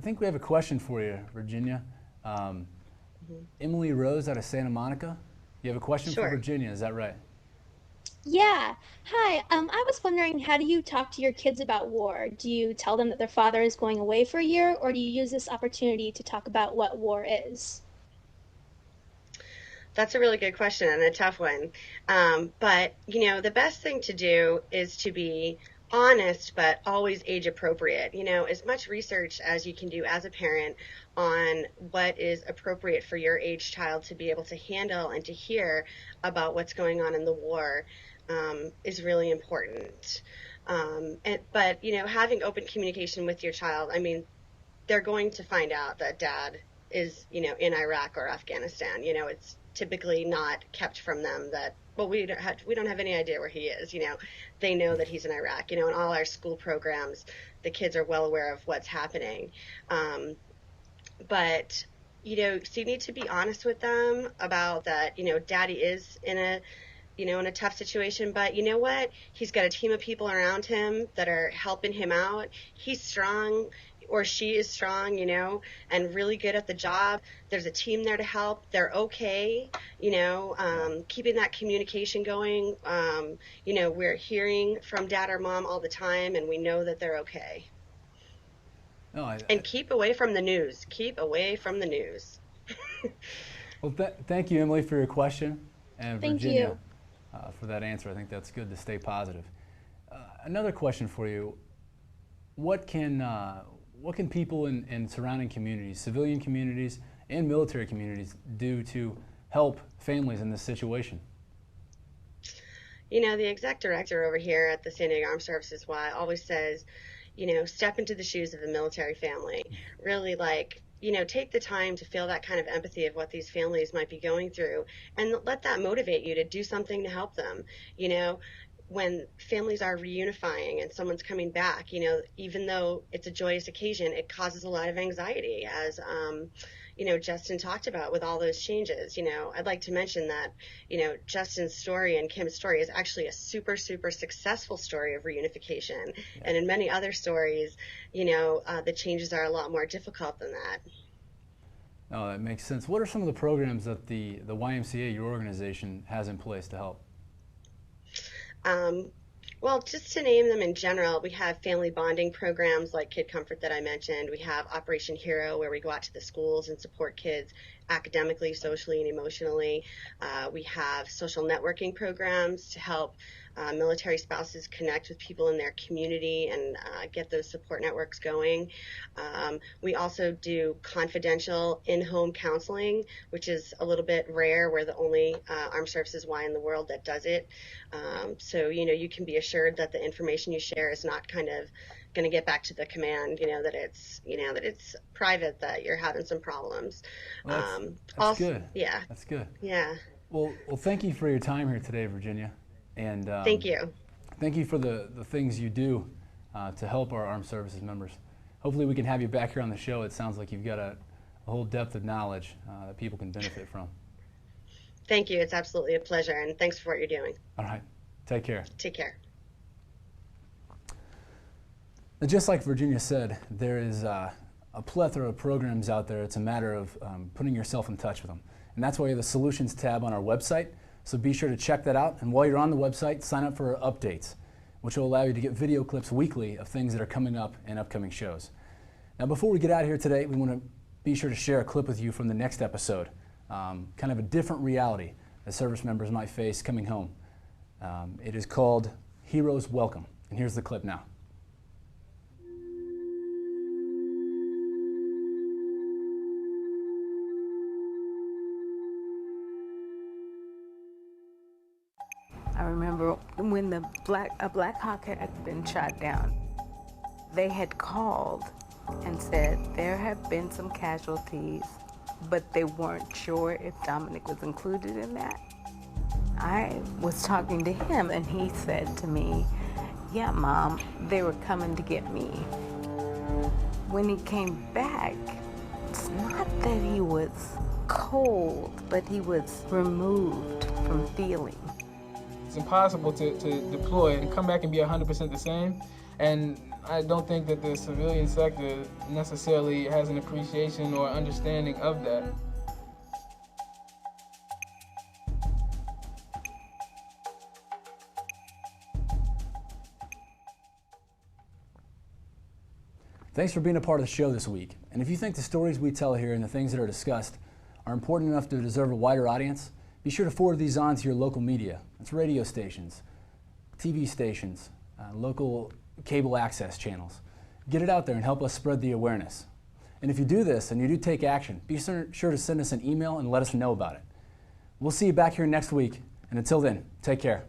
think we have a question for you, Virginia. Emily Rose out of Santa Monica. You have a question for Sure. Virginia, is that right? Yeah. Hi. I was wondering, how do you talk to your kids about war? Do you tell them that their father is going away for a year, or do you use this opportunity to talk about what war is? That's a really good question and a tough one. But, the best thing to do is to be honest, but always age appropriate. As much research as you can do as a parent on what is appropriate for your age child to be able to handle and to hear about what's going on in the war is really important. But, having open communication with your child, I mean, they're going to find out that dad is, in Iraq or Afghanistan. It's typically not kept from them that, well, we don't have any idea where he is. They know that he's in Iraq. In all our school programs, the kids are well aware of what's happening. Um, but so you need to be honest with them about that. Daddy is in a tough situation, but you know what? He's got a team of people around him that are helping him out. He's strong, or she is strong, and really good at the job. There's a team there to help. They're okay, Yeah. keeping that communication going. We're hearing from dad or mom all the time, and we know that they're okay. No, And keep away from the news. Keep away from the news. well, thank you, Emily, for your question, and Thank Virginia you. for that answer. I think that's good to stay positive. Another question for you: What can people in surrounding communities, civilian communities, and military communities do to help families in this situation? The exec director over here at the San Diego Armed Services Y always says, step into the shoes of a military family. Really, like, take the time to feel that kind of empathy of what these families might be going through and let that motivate you to do something to help them. You know, when families are reunifying and someone's coming back, even though it's a joyous occasion, it causes a lot of anxiety, as Justin talked about with all those changes. I'd like to mention that, Justin's story and Kim's story is actually a super, super successful story of reunification. Yeah. And in many other stories, the changes are a lot more difficult than that. No, that makes sense. What are some of the programs that the YMCA, your organization, has in place to help? Um, well, just to name them in general, we have family bonding programs like Kid Comfort that I mentioned. We have Operation Hero, where we go out to the schools and support kids academically, socially, and emotionally. We have social networking programs to help military spouses connect with people in their community and get those support networks going. We also do confidential in-home counseling, which is a little bit rare. We're the only Armed Services Y in the world that does it. So, you can be assured that the information you share is not kind of going to get back to the command, that it's private, that you're having some problems. Well, that's Also, good. yeah, That's good. yeah. Well, thank you for your time here today, Virginia, and Thank you. thank you for the things you do to help our armed services members. Hopefully, we can have you back here on the show. It sounds like you've got a whole depth of knowledge that people can benefit from. Thank you. It's absolutely a pleasure, and thanks for what you're doing. All right, take care. Take care. And just like Virginia said, there is a plethora of programs out there. It's a matter of putting yourself in touch with them. And that's why we have the Solutions tab on our website. So be sure to check that out. And while you're on the website, sign up for our updates, which will allow you to get video clips weekly of things that are coming up in upcoming shows. Now, before we get out of here today, we want to be sure to share a clip with you from the next episode, kind of a different reality that service members might face coming home. It is called Heroes Welcome. And here's the clip now. I remember when a Black Hawk had been shot down, they had called and said there have been some casualties, but they weren't sure if Dominic was included in that. I was talking to him and he said to me, "Yeah, Mom, they were coming to get me." When he came back, it's not that he was cold, but he was removed from feeling. It's impossible to deploy and come back and be 100% the same. And I don't think that the civilian sector necessarily has an appreciation or understanding of that. Thanks for being a part of the show this week. And if you think the stories we tell here and the things that are discussed are important enough to deserve a wider audience, be sure to forward these on to your local media. That's radio stations, TV stations, local cable access channels. Get it out there and help us spread the awareness. And if you do this and you do take action, be sure to send us an email and let us know about it. We'll see you back here next week. And until then, take care.